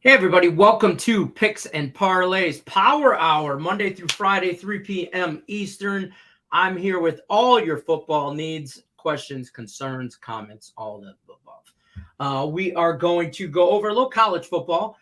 Hey everybody, welcome to Picks and Parlays Power Hour, Monday through Friday, 3 p.m. Eastern. I'm here with all your football needs, questions, concerns, comments, all the above. We are going to go over a little college football,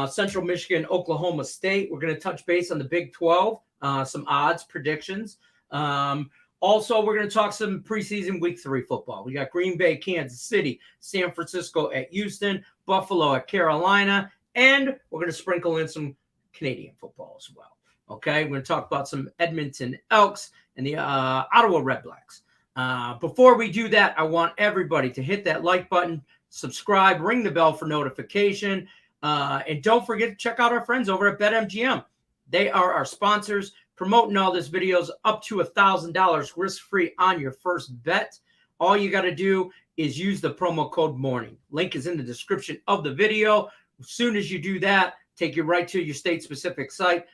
Central Michigan, Oklahoma State. We're going to touch base on the Big 12, some odds, predictions. Also, we're going to talk some preseason Week 3 football. We got Green Bay, Kansas City, San Francisco at Houston, Buffalo at Carolina, and we're going to sprinkle in some Canadian football as well. Okay, we're going to talk about some Edmonton Elks and the Ottawa Redblacks. Before we do that, I want everybody to hit that like button, subscribe, ring the bell for notification, and don't forget to check out our friends over at BetMGM. They are our sponsors, promoting all these videos up to $1,000 risk-free on your first bet. All you got to do is use the promo code MORNING. Link is in the description of the video. As soon as you do that, take you right to your state-specific site.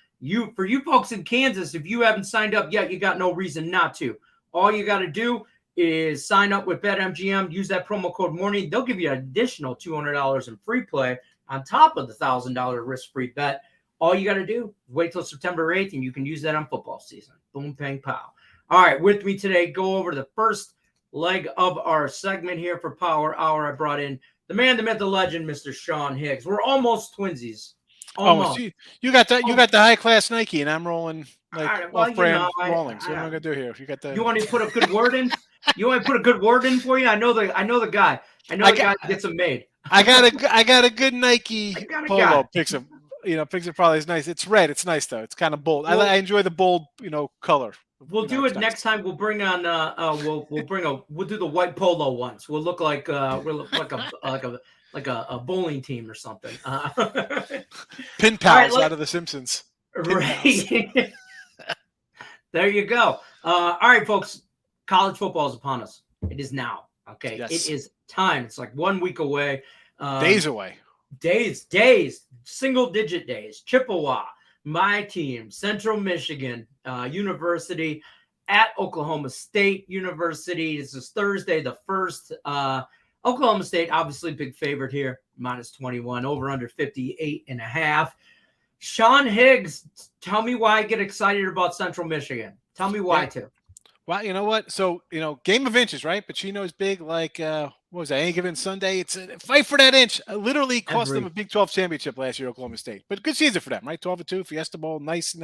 For you folks in Kansas, if you haven't signed up yet, you got no reason not to. All you got to do is sign up with BetMGM, use that promo code MORNING. They'll give you an additional $200 in free play on top of the $1,000 risk-free bet. All you got to do is wait till September 8th, and you can use that on football season. Boom, bang, pow. All right, with me today, go over the first leg of our segment here for Power Hour. I brought in the man, the myth, the legend, Mr. Sean Higgs. We're almost twinsies. Almost. You got the high class Nike, and I'm rolling like right, well, off-brand rolling. So what am I gonna do here? You want to put a good word in? You want to put a good word in for you? I know the guy. I know the guy that gets them made. I got a good Nike polo. Picks it probably is nice. It's red. It's nice though. It's kind of bold. Well, I enjoy the bold, color. We'll do it next time. We'll bring on. We'll do the white polo once. We'll look like a bowling team or something. Pin pals out of The Simpsons. Right. There you go. All right, folks. College football is upon us. It is now. Okay. Yes. It is time. It's like 1 week away. Days away. Days. Single-digit days. Chippewa. My team, Central Michigan University at Oklahoma State University. This is Thursday, the 1st. Oklahoma State, obviously big favorite here, minus 21, over under 58.5. Sean Higgs, tell me why I get excited about Central Michigan. Tell me why too. Well, you know what? So, game of inches, right? Pacino's big, like, what was that? Any given Sunday? It's a fight for that inch. Literally cost them a Big 12 championship last year, Oklahoma State. But good season for them, right? 12-2, Fiesta Bowl, nice.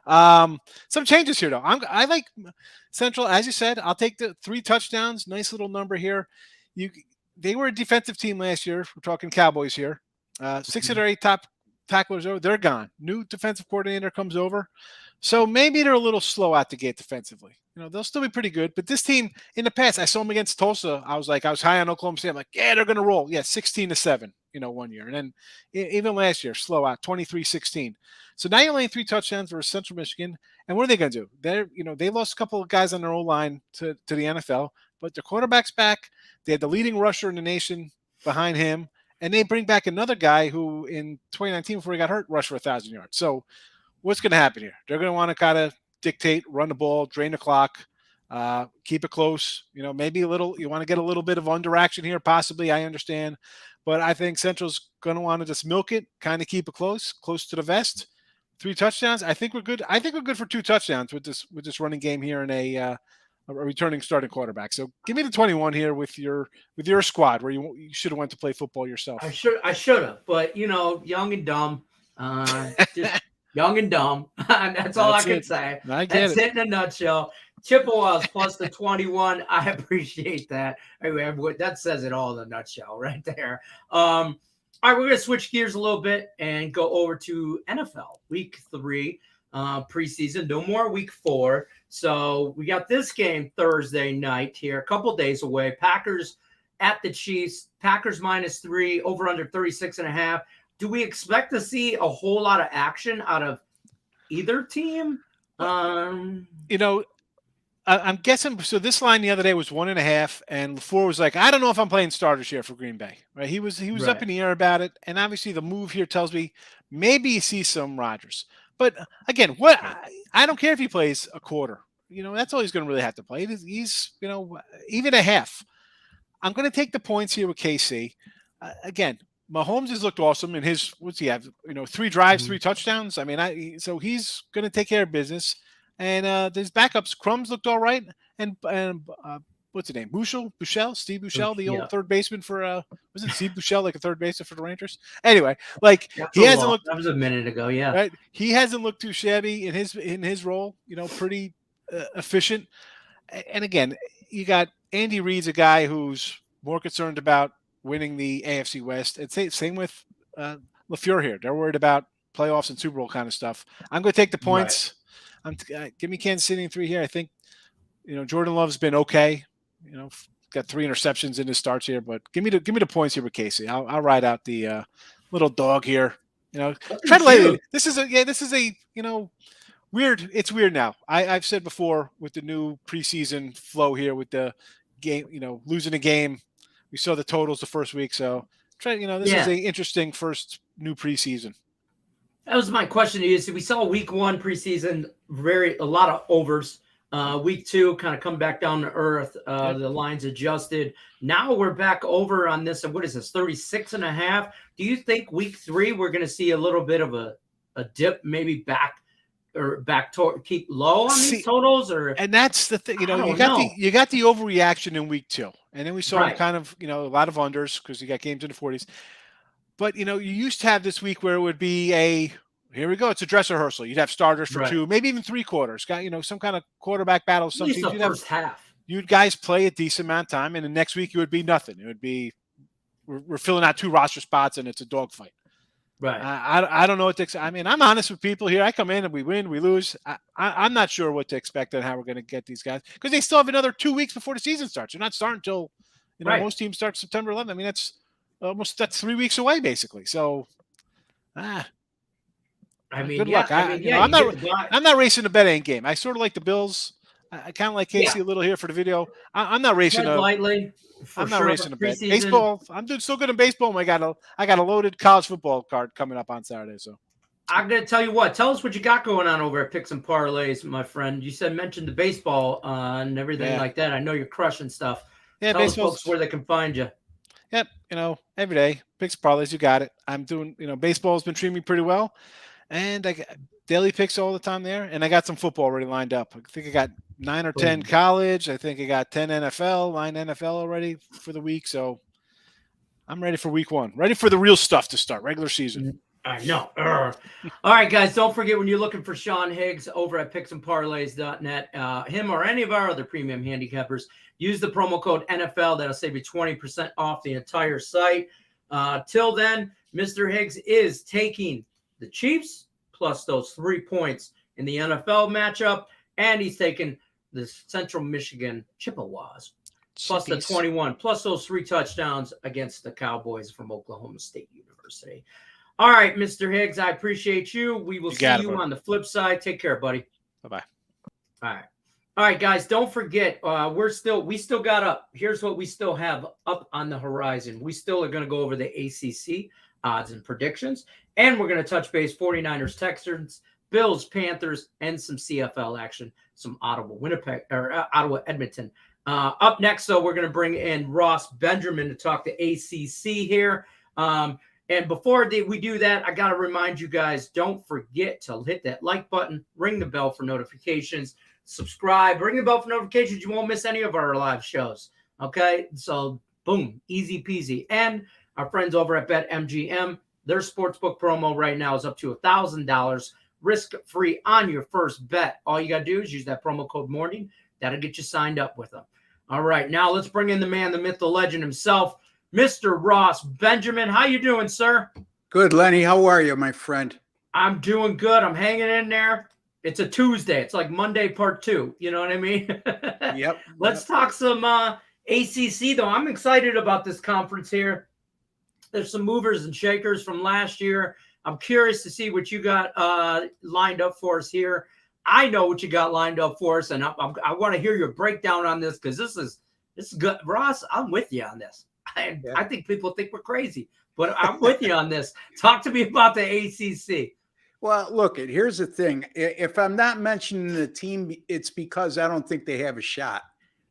Some changes here, though. I like Central, as you said. I'll take the 3 touchdowns. Nice little number here. They were a defensive team last year. We're talking Cowboys here. 6 of their 8 top tacklers over. They're gone. New defensive coordinator comes over. So maybe they're a little slow out the gate defensively. They'll still be pretty good. But this team, in the past, I saw them against Tulsa. I was high on Oklahoma State. I'm like, yeah, they're going to roll. Yeah, 16-7, 1 year. And then even last year, slow out, 23-16. So now you're only 3 touchdowns versus Central Michigan. And what are they going to do? They lost a couple of guys on their O-line to the NFL, but their quarterback's back. They had the leading rusher in the nation behind him. And they bring back another guy who in 2019, before he got hurt, rushed for 1,000 yards. So what's going to happen here? They're going to want to kind of dictate, run the ball, drain the clock, keep it close. Maybe you want to get a little bit of underaction here, possibly. I understand. But I think Central's going to want to just milk it, kind of keep it close to the vest. 3 touchdowns. I think we're good. I think we're good for 2 touchdowns with this running game here and a returning starting quarterback. So give me the 21 here with your squad where you should have went to play football yourself. I should have, but young and dumb. Just young and dumb. That's all I can say. That's it in a nutshell. Chippewa's plus the 21. I appreciate that. Anyway, that says it all in a nutshell right there. All right, we're going to switch gears a little bit and go over to NFL Week 3 preseason. No more Week 4. So we got this game Thursday night here, a couple days away. Packers at the Chiefs. Packers -3, over under 36.5. Do we expect to see a whole lot of action out of either team? I'm guessing. So this line the other day was 1.5, and LaFleur was like, I don't know if I'm playing starters here for Green Bay. Right? He was right. Up in the air about it, and obviously the move here tells me maybe you see some Rodgers. But again, I don't care if he plays a quarter. That's all he's going to really have to play. He's even a half. I'm going to take the points here with KC. Again, Mahomes has looked awesome in his, what's he have? 3 drives, 3 touchdowns. I mean, so he's going to take care of business. And his backups, Crumbs looked all right. And what's his name? Steve Buechele, the old third baseman for, was it Steve Buechele, like a third baseman for the Rangers? Anyway, like he hasn't looked. That was a minute ago, yeah. Right, he hasn't looked too shabby in his role. Pretty efficient. And again, you got Andy Reid's a guy who's more concerned about winning the AFC West. And same with LaFleur here. They're worried about playoffs and Super Bowl kind of stuff. I'm going to take the points. Right. Give me Kansas City in 3 here. I think, Jordan Love's been okay. Got 3 interceptions in his starts here, but give me the points here with Casey. I'll ride out the little dog here. Try to lay. This is a weird. It's weird now. I've said before with the new preseason flow here with the game, losing a game. We saw the totals the first week, so this is an interesting first new preseason. That was my question to you. So we saw week 1 preseason, a lot of overs. Week 2 kind of come back down to earth. The lines adjusted. Now we're back over on this. What is this? 36.5. Do you think week 3 we're going to see a little bit of a dip, maybe back to keep low on these totals? And that's the thing. You got the overreaction in week 2, and then we saw kind of a lot of unders because you got games in the 40s. But you used to have this week where it would be here we go. It's a dress rehearsal. You'd have starters for 2, maybe even 3 quarters. Got some kind of quarterback battle. At least the first half. You'd guys play a decent amount of time, and the next week it would be nothing. It would be we're filling out 2 roster spots, and it's a dogfight. Right. I don't know what to expect. I mean, I'm honest with people here. I come in and we win, we lose. I'm not sure what to expect and how we're going to get these guys because they still have another 2 weeks before the season starts. They're not starting until most teams start September 11th. I mean, that's 3 weeks away basically. So, I mean, good luck. I'm not racing a betting game. I sort of like the Bills. I kind of like Casey a little here for the video. I'm not racing lightly. I'm not racing a bet. Baseball. I'm doing so good in baseball. I got a loaded college football card coming up on Saturday. So I'm gonna tell you what. Tell us what you got going on over at Picks and Parlays, my friend. You mentioned the baseball and everything like that. I know you're crushing stuff. Yeah, tell us folks where they can find you. Yep, every day Picks and Parlays. You got it. I'm doing. Baseball's been treating me pretty well. And I got daily picks all the time there. And I got some football already lined up. I think I got 9 or 10 college. I think I got 10 NFL, 9 NFL already for the week. So I'm ready for week 1. Ready for the real stuff to start, regular season. I know. All right, guys, don't forget when you're looking for Sean Higgs over at picksandparlays.net, him or any of our other premium handicappers, use the promo code NFL. That'll save you 20% off the entire site. Till then, Mr. Higgs is taking the Chiefs plus those 3 points in the NFL matchup, and he's taking the Central Michigan Chippewas plus the 21, plus those 3 touchdowns against the Cowboys from Oklahoma State University. All right, Mr. Higgs, I appreciate you. We will see you on the flip side. Take care, buddy. Bye-bye. All right, guys, don't forget, we still got up. Here's what we still have up on the horizon. We still are going to go over the ACC odds and predictions, and we're going to touch base 49ers, Texans, Bills, Panthers, and some CFL action, some Ottawa, Edmonton. Up next, though, we're going to bring in Ross Benjamin to talk the ACC here. And before we do that, I got to remind you guys, don't forget to hit that like button, ring the bell for notifications, subscribe, ring the bell for notifications. You won't miss any of our live shows. Okay? So, boom, easy peasy. And our friends over at BetMGM, their sportsbook promo right now is up to $1,000 risk-free on your first bet. All you got to do is use that promo code MORNING. That'll get you signed up with them. All right, now let's bring in the man, the myth, the legend himself, Mr. Ross Benjamin. How you doing, sir? Good, Lenny. How are you, my friend? I'm doing good. I'm hanging in there. It's a Tuesday. It's like Monday part 2. You know what I mean? Yep. Let's talk some ACC, though. I'm excited about this conference here. There's some movers and shakers from last year. I'm curious to see what you got lined up for us here. I know what you got lined up for us, and I want to hear your breakdown on this because this is good. Ross, I'm with you on this. I think people think we're crazy, but I'm with you on this. Talk to me about the ACC. Well, look, here's the thing. If I'm not mentioning the team, it's because I don't think they have a shot.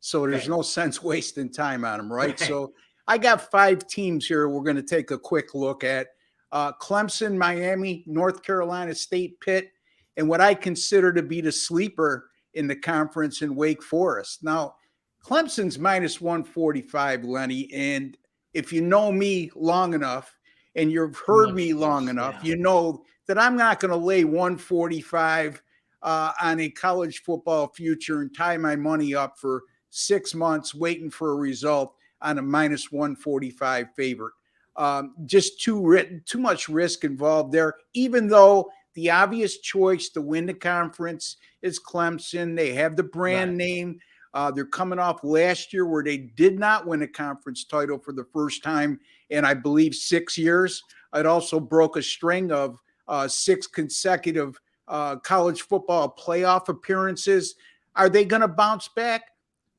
So there's no sense wasting time on them, right? So I got 5 teams here we're going to take a quick look at. Clemson, Miami, North Carolina State, Pitt, and what I consider to be the sleeper in the conference in Wake Forest. Now, Clemson's minus 145, Lenny, and if you know me long enough and you've heard me long enough, you know that I'm not going to lay 145 on a college football future and tie my money up for 6 months waiting for a result on a minus 145 favorite. Just too much risk involved there, even though the obvious choice to win the conference is Clemson. They have the brand name. They're coming off last year where they did not win a conference title for the first time in, I believe, 6 years. It also broke a string of 6 consecutive college football playoff appearances. Are they going to bounce back?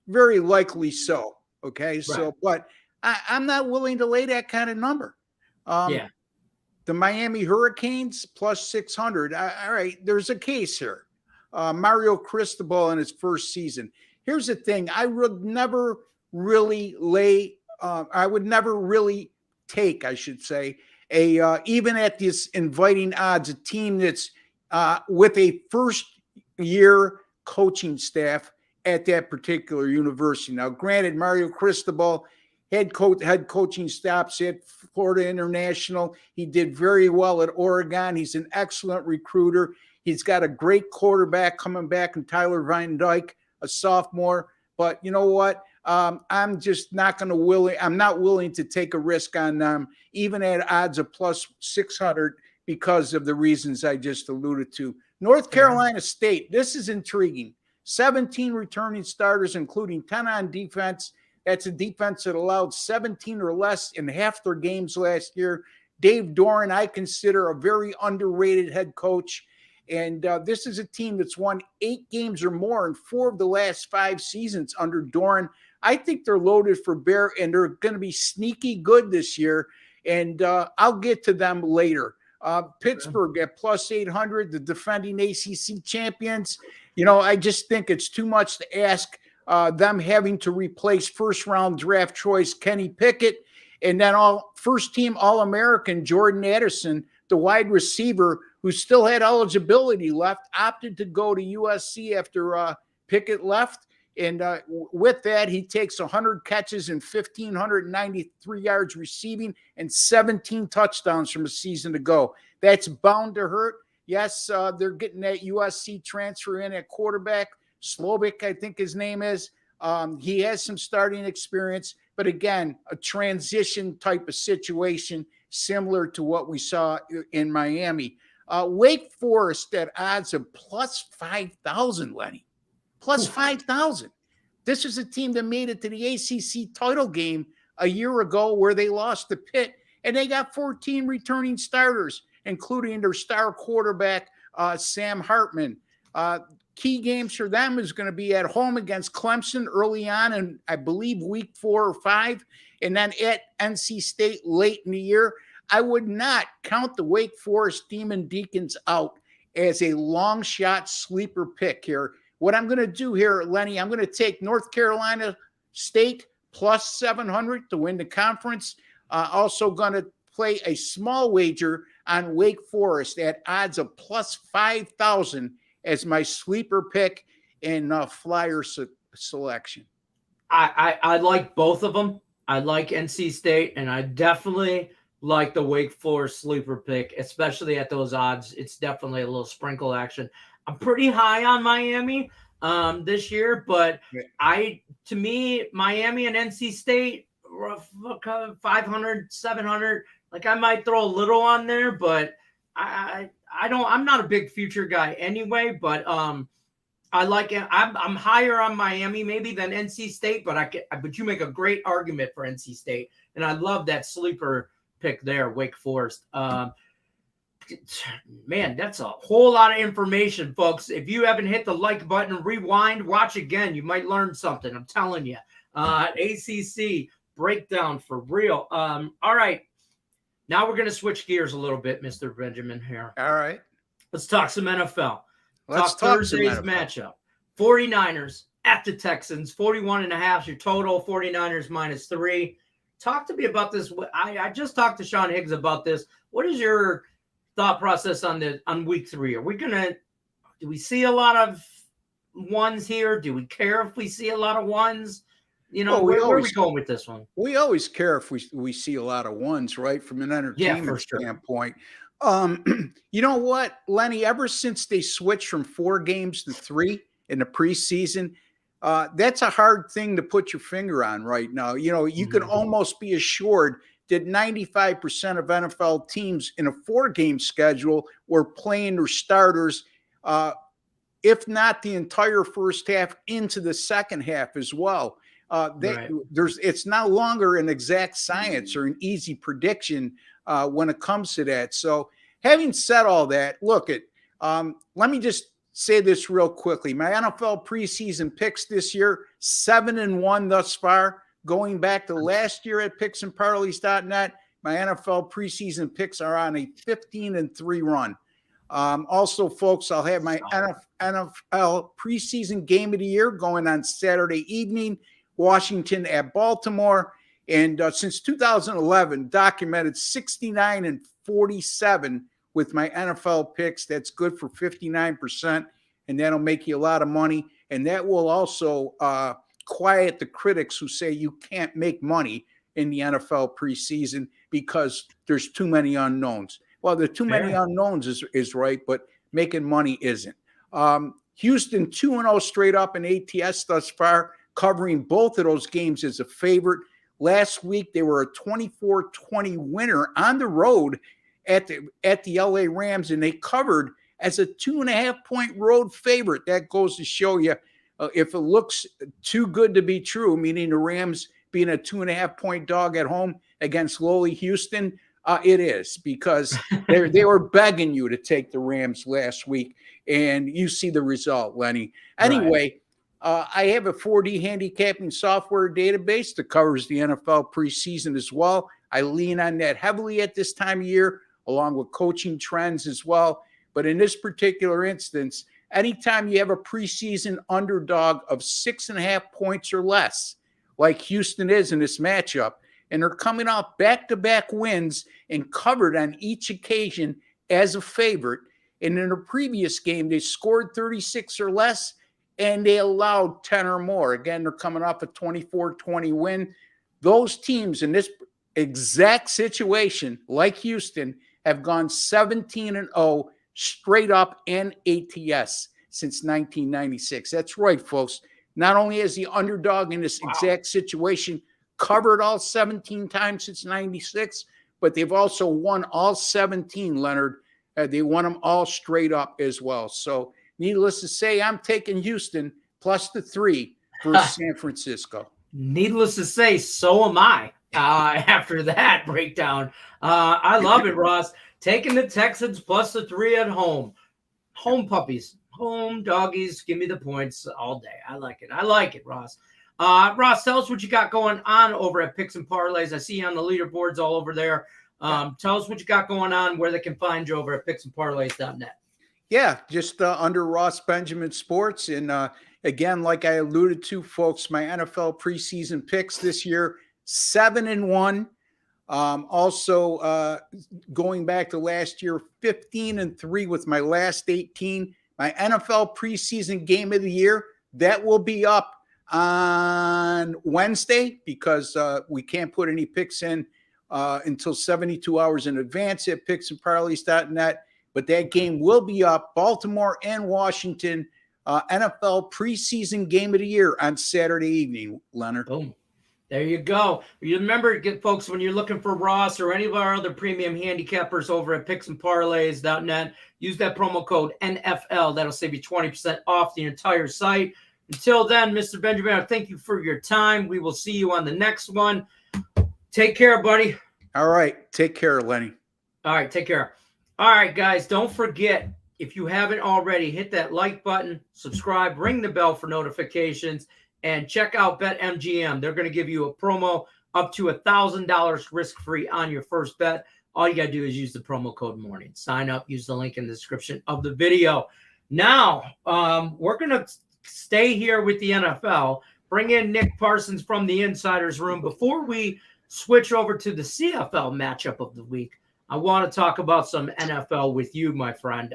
Very likely so. Okay. Right. So, but I'm not willing to lay that kind of number. The Miami Hurricanes plus 600. All right. There's a case here. Mario Cristobal in his first season. Here's the thing. I would never really take, I should say, even at this inviting odds, a team that's with a first year coaching staff at that particular university. Now, granted, Mario Cristobal head coaching stops at Florida International. He did very well at Oregon. He's an excellent recruiter. He's got a great quarterback coming back in Tyler Van Dyke, a sophomore. But you know what? I'm just not going to I'm not willing to take a risk on them, even at odds of plus 600 because of the reasons I just alluded to. North Carolina State, this is intriguing. 17 returning starters, including 10 on defense. That's a defense that allowed 17 or less in half their games last year. Dave Doran, I consider a very underrated head coach. And this is a team that's won 8 games or more in 4 of the last 5 seasons under Doran. I think they're loaded for bear, and they're going to be sneaky good this year. And I'll get to them later. Pittsburgh at plus 800, the defending ACC champions. You know, I just think it's too much to ask them having to replace first-round draft choice Kenny Pickett, and then first-team All-American Jordan Addison, the wide receiver who still had eligibility left, opted to go to USC after Pickett left. And with that, he takes 100 catches and 1,593 yards receiving and 17 touchdowns from a season ago. That's bound to hurt. Yes, they're getting that USC transfer in at quarterback. Slovic, I think his name is. He has some starting experience, but again, a transition type of situation similar to what we saw in Miami. Wake Forest at odds of plus 5,000, Lenny. Plus 5,000. This is a team that made it to the ACC title game a year ago where they lost to Pitt, and they got 14 returning starters, including their star quarterback, Sam Hartman. Key games for them is going to be at home against Clemson early on in, I believe, week 4 or 5, and then at NC State late in the year. I would not count the Wake Forest Demon Deacons out as a long shot sleeper pick here. What I'm going to do here, Lenny, I'm going to take North Carolina State plus 700 to win the conference. Also going to play a small wager on Wake Forest at odds of plus 5,000 as my sleeper pick in Flyer selection. I like both of them. I like NC State, and I definitely like the Wake Forest sleeper pick, especially at those odds. It's definitely a little sprinkle action. I'm pretty high on Miami this year, but to me, Miami and NC State, 500, 700. Like I might throw a little on there, but I'm not a big future guy anyway, but I like it. I'm higher on Miami maybe than NC State, but you make a great argument for NC State, and I love that sleeper pick there, Wake Forest. Man, that's a whole lot of information, folks. If you haven't hit the like button, rewind, watch again. You might learn something. I'm telling you. ACC breakdown for real. All right. Now we're going to switch gears a little bit, Mr. Benjamin here. All right. Let's talk some NFL. Let's talk Thursday's matchup. 49ers at the Texans. 41.5 your total. 49ers -3. talk to me about this. I just talked to Sean Higgs about this. What is your thought process on week 3? Do we see a lot of ones here? Do we care if we see a lot of ones? You know, where are we going with this one? We always care if we see a lot of ones, right? From an entertainment standpoint. You know what, Lenny, ever since they switched from 4 games to 3 in the preseason, that's a hard thing to put your finger on right now. You know, you can almost be assured that 95% of NFL teams in a 4-game schedule were playing their starters, if not the entire first half, into the second half as well. It's no longer an exact science or an easy prediction when it comes to that. So having said all that, look, let me just say this real quickly. My NFL preseason picks this year, 7-1 thus far. Going back to last year at picksandparlays.net, my NFL preseason picks are on a 15-3 run. Also, folks, I'll have my NFL preseason game of the year going on Saturday evening, Washington at Baltimore. And since 2011, documented 69-47 with my NFL picks. That's good for 59%, and that'll make you a lot of money. And that will also quiet the critics who say you can't make money in the NFL preseason because there's too many unknowns. Well, the too many unknowns is right, but making money isn't. Houston 2-0 straight up in ATS thus far, covering both of those games as a favorite. Last week, they were a 24-20 winner on the road at the LA Rams, and they covered as a 2.5-point road favorite. That goes to show you if it looks too good to be true, meaning the Rams being a 2.5-point dog at home against lowly Houston, it is, because they were begging you to take the Rams last week, and you see the result, Lenny. Anyway, I have a 4D handicapping software database that covers the NFL preseason as well. I lean on that heavily at this time of year, along with coaching trends as well. But in this particular instance, anytime you have a preseason underdog of 6.5 points or less, like Houston is in this matchup, and they're coming off back-to-back wins and covered on each occasion as a favorite, and in a previous game, they scored 36 or less, and they allowed 10 or more. Again, they're coming off a 24-20 win. Those teams in this exact situation, like Houston, have gone 17-0 straight up in ATS since 1996. That's right, folks. Not only has the underdog in this exact situation covered all 17 times since 96, but they've also won all 17, Leonard. They won them all straight up as well. So needless to say, I'm taking Houston plus the 3 versus San Francisco. Needless to say, so am I. After that breakdown, I love it, Ross. Taking the Texans plus the 3 at home. Home puppies, home doggies. Give me the points all day. I like it, Ross. Ross, tell us what you got going on over at Picks and Parlays. I see you on the leaderboards all over there. Tell us what you got going on, where they can find you over at picksandparlays.net. Yeah, just under Ross Benjamin Sports. And again, like I alluded to, folks, my NFL preseason picks this year, 7-1. Also, going back to last year, 15-3 with my last 18. My NFL preseason game of the year, that will be up on Wednesday because we can't put any picks in until 72 hours in advance at picksandparlays.net. But that game will be up, Baltimore and Washington, NFL preseason game of the year on Saturday evening, Leonard. Boom. There you go. You remember, folks, when you're looking for Ross or any of our other premium handicappers over at picksandparlays.net, use that promo code NFL. That'll save you 20% off the entire site. Until then, Mr. Benjamin, I thank you for your time. We will see you on the next one. Take care, buddy. All right. Take care, Lenny. All right. Take care. All right, guys. Don't forget, if you haven't already, hit that like button, subscribe, ring the bell for notifications, and check out BetMGM. They're going to give you a promo up to $1,000 risk-free on your first bet. All you got to do is use the promo code MORNING. Sign up. Use the link in the description of the video. Now, we're going to stay here with the NFL. Bring in Nick Parsons from the Insiders Room. Before we switch over to the CFL matchup of the week. I want to talk about some NFL with you, my friend.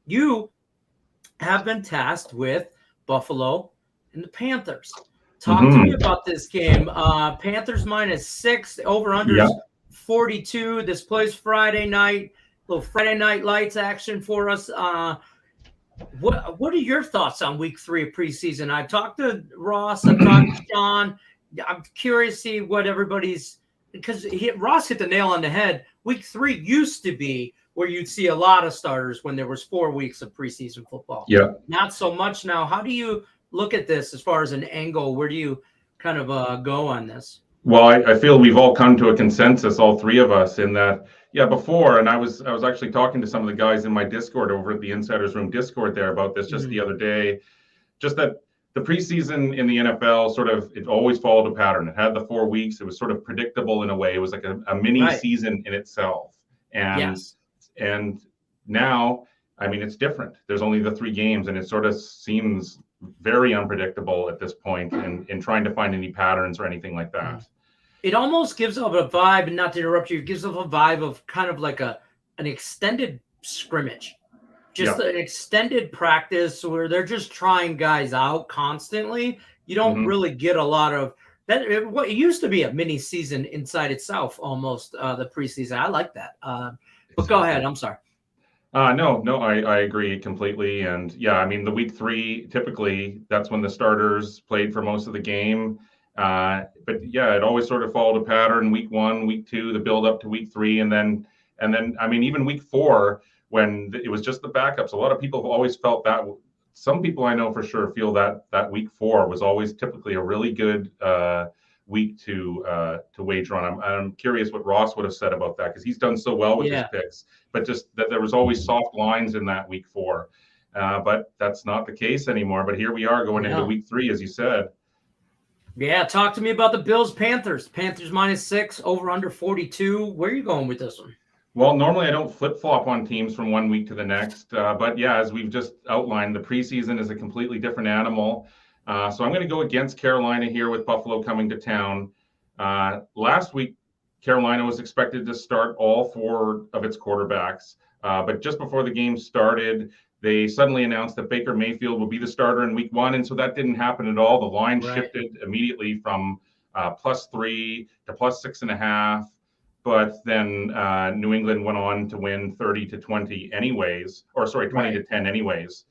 You have been tasked with Buffalo and the Panthers. Talk to me about this game. Panthers -6, over-under 42. This plays Friday night. Little Friday night lights action for us. What are your thoughts on week 3 of preseason? I've talked to Ross. I've talked to Sean. I'm curious to see what everybody's – because Ross hit the nail on the head. Week 3 used to be where you'd see a lot of starters when there was 4 weeks of preseason football. Yeah. Not so much now. How do you look at this as far as an angle? Where do you kind of go on this? Well, I feel we've all come to a consensus, all three of us, in that, before, and I was actually talking to some of the guys in my Discord over at the Insiders Room Discord there about this just the other day, just that the preseason in the NFL it always followed a pattern. It had the 4 weeks. It was sort of predictable in a way. It was like a mini season in itself. And now, I mean, it's different. There's only the 3 games, and it sort of seems very unpredictable at this point in trying to find any patterns or anything like that. It almost gives off a vibe, and not to interrupt you, it gives off a vibe of kind of like an extended scrimmage. Just an extended practice where they're just trying guys out constantly. You don't really get a lot of that. What it used to be a mini season inside itself, almost the preseason. I like that. But go ahead. I'm sorry. No, I agree completely. And I mean, the week 3, typically that's when the starters played for most of the game. But it always sort of followed a pattern. Week 1, week 2, the build up to week 3. And then, I mean, even week 4, when it was just the backups, a lot of people have always felt that. Some people I know for sure feel that week 4 was always typically a really good week to wager on. I'm curious what Ross would have said about that, because he's done so well with his picks, but just that there was always soft lines in that week 4. But that's not the case anymore. But here we are going into week 3, as you said. Yeah, talk to me about the Bills Panthers. Panthers -6, over under 42. Where are you going with this one? Well, normally I don't flip-flop on teams from one week to the next. But as we've just outlined, the preseason is a completely different animal. So I'm going to go against Carolina here with Buffalo coming to town. Last week, Carolina was expected to start all 4 of its quarterbacks. But just before the game started, they suddenly announced that Baker Mayfield would be the starter in week 1. And so that didn't happen at all. The line shifted immediately from +3 to +6.5. But then New England went on to win 30-20 anyways, or sorry, 20-10 anyways.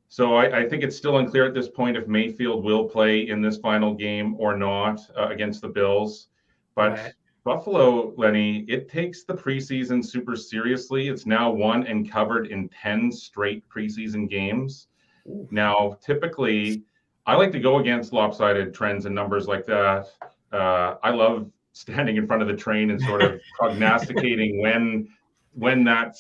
So I think it's still unclear at this point if Mayfield will play in this final game or not against the Bills. But Buffalo, Lenny, it takes the preseason super seriously. It's now won and covered in 10 straight preseason games. Now, typically, I like to go against lopsided trends and numbers like that. I love standing in front of the train and sort of prognosticating when that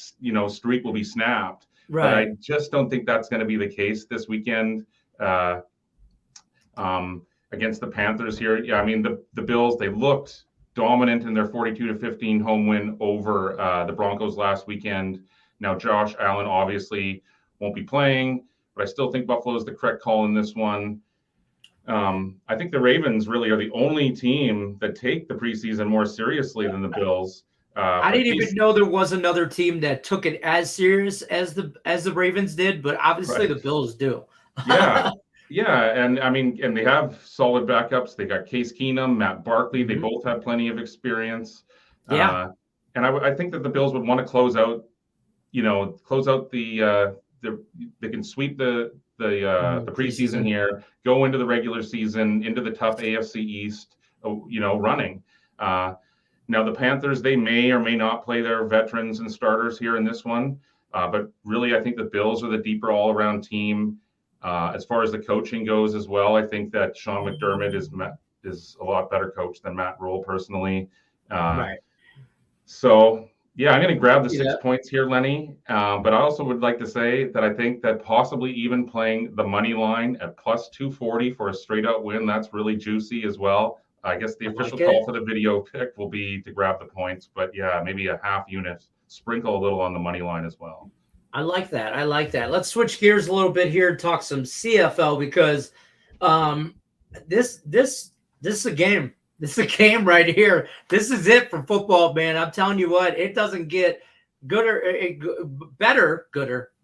streak will be snapped. But I just don't think that's going to be the case this weekend against the Panthers here. I mean, the Bills, they looked dominant in their 42-15 home win over the Broncos last weekend. Now, Josh Allen obviously won't be playing, but I still think Buffalo is the correct call in this one. I think the Ravens really are the only team that take the preseason more seriously than the Bills. I didn't even know there was another team that took it as serious as the Ravens did, but obviously the Bills do. And I mean, and they have solid backups. They got Case Keenum, Matt Barkley. They both have plenty of experience. And I think that the Bills would want to close out the they can sweep the preseason here, go into the regular season, into the tough AFC East, running. Now, the Panthers, they may or may not play their veterans and starters here in this one. But really, I think the Bills are the deeper all-around team. As far as the coaching goes as well, I think that Sean McDermott is a lot better coach than Matt Rule, personally. So, I'm going to grab the 6 points here, Lenny. But I also would like to say that I think that possibly even playing the money line at +240 for a straight-out win, that's really juicy as well. I guess the official call for the video pick will be to grab the points. But, maybe a half unit, sprinkle a little on the money line as well. I like that. Let's switch gears a little bit here and talk some CFL, because this is a game This is a game right here. This is it for football, man. I'm telling you what, it doesn't get gooder.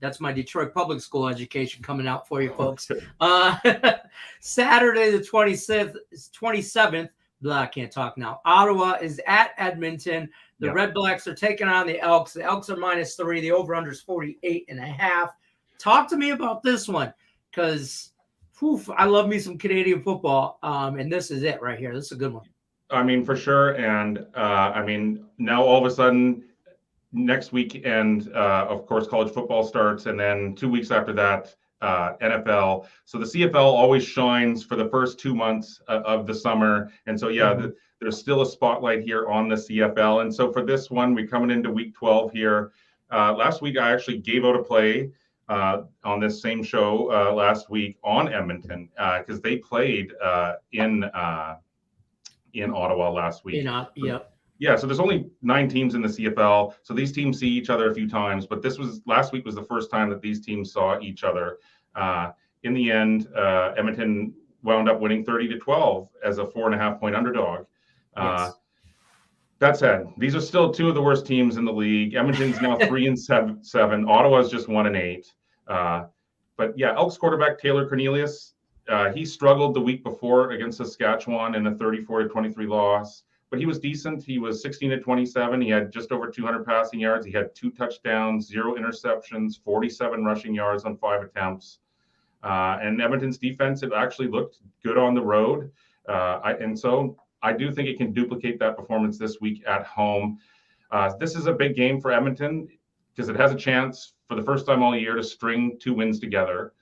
That's my Detroit public school education coming out for you folks. Saturday the 27th. Blah, I can't talk now. Ottawa is at Edmonton. The Red Blacks are taking on the Elks. The Elks are -3. The over-under is 48.5. Talk to me about this one, because I love me some Canadian football, and this is it right here. This is a good one. I mean, for sure. And I mean, now all of a sudden, next weekend, of course, college football starts, and then 2 weeks after that, NFL. So the CFL always shines for the first 2 months of the summer. And so, there's still a spotlight here on the CFL. And so for this one, we're coming into week 12 here. Last week, I actually gave out a play on this same show last week on Edmonton, because they played in Ottawa last week. Yeah, so there's only 9 teams in the CFL, so these teams see each other a few times. But last week was the first time that these teams saw each other. In the end, Edmonton wound up winning 30-12 as a 4.5-point underdog. That said, these are still 2 of the worst teams in the league. Edmonton's now 3-7. Ottawa's just 1-8. But yeah, Elks quarterback Taylor Cornelius, he struggled the week before against Saskatchewan in a 34-23 loss. But he was decent. He was 16-27. He had just over 200 passing yards. He had 2 touchdowns, 0 interceptions, 47 rushing yards on 5 attempts. And Edmonton's defense, it actually looked good on the road. And so I do think it can duplicate that performance this week at home. This is a big game for Edmonton because it has a chance for the first time all year to string 2 wins together.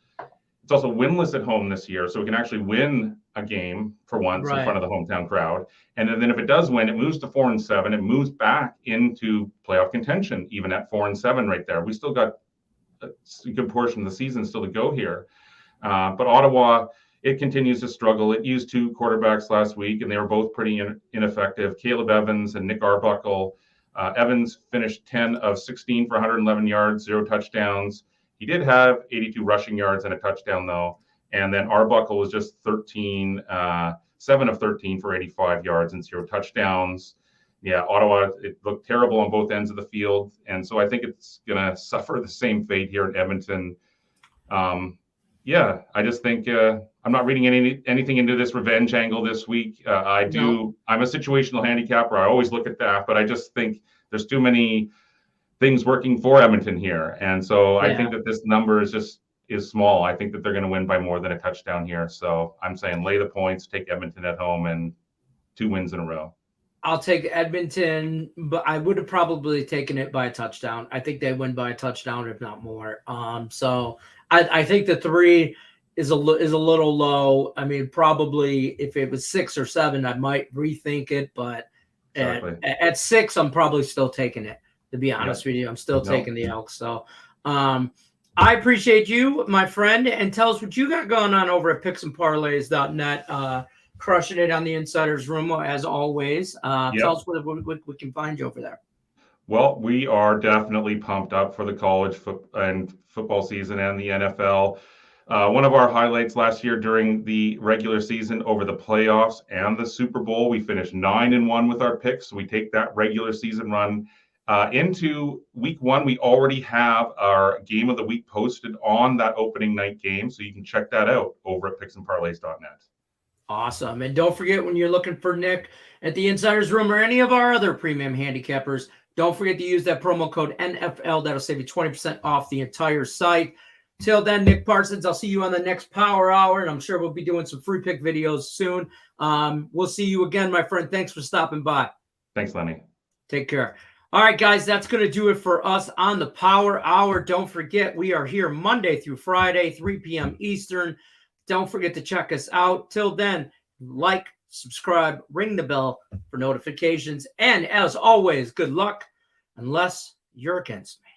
It's also winless at home this year, so it can actually win a game for once in front of the hometown crowd. And then if it does win, it moves to 4-7. It moves back into playoff contention, even at 4-7 right there. We still got a good portion of the season still to go here. But Ottawa, it continues to struggle. It used 2 quarterbacks last week, and they were both pretty ineffective. Caleb Evans and Nick Arbuckle. Evans finished 10 of 16 for 111 yards, 0 touchdowns. He did have 82 rushing yards and a touchdown, though. And then Arbuckle was just 7 of 13 for 85 yards and 0 touchdowns. Yeah, Ottawa, it looked terrible on both ends of the field. And so I think it's going to suffer the same fate here in Edmonton. I just think I'm not reading anything into this revenge angle this week. I'm a situational handicapper. I always look at that, but I just think there's too many things working for Edmonton here. And so I think that this number is small. I think that they're going to win by more than a touchdown here. So I'm saying lay the points, take Edmonton at home, and 2 wins in a row. I'll take Edmonton, but I would have probably taken it by a touchdown. I think they win by a touchdown, if not more. So I think the 3 is a little low. I mean, probably if it was 6 or 7, I might rethink it. But at 6, I'm probably still taking it. To be honest with you, I'm still taking the Elks. So I appreciate you, my friend, and tell us what you got going on over at picksandparlays.net. Crushing it on the Insiders Room, as always. Tell us what we can find you over there. Well, we are definitely pumped up for the college football season and the NFL. One of our highlights last year during the regular season over the playoffs and the Super Bowl, we finished 9-1 with our picks. So we take that regular season run into week 1. We already have our game of the week posted on that opening night game. So you can check that out over at picksandparlays.net. Awesome. And don't forget, when you're looking for Nick at the Insiders Room or any of our other premium handicappers, don't forget to use that promo code NFL. That'll save you 20% off the entire site. Till then, Nick Parsons, I'll see you on the next Power Hour, and I'm sure we'll be doing some free pick videos soon. We'll see you again, my friend. Thanks for stopping by. Thanks, Lenny. Take care. All right, guys, that's going to do it for us on the Power Hour. Don't forget, we are here Monday through Friday, 3 p.m. Eastern. Don't forget to check us out. Till then, like, subscribe, ring the bell for notifications. And as always, good luck unless you're against me.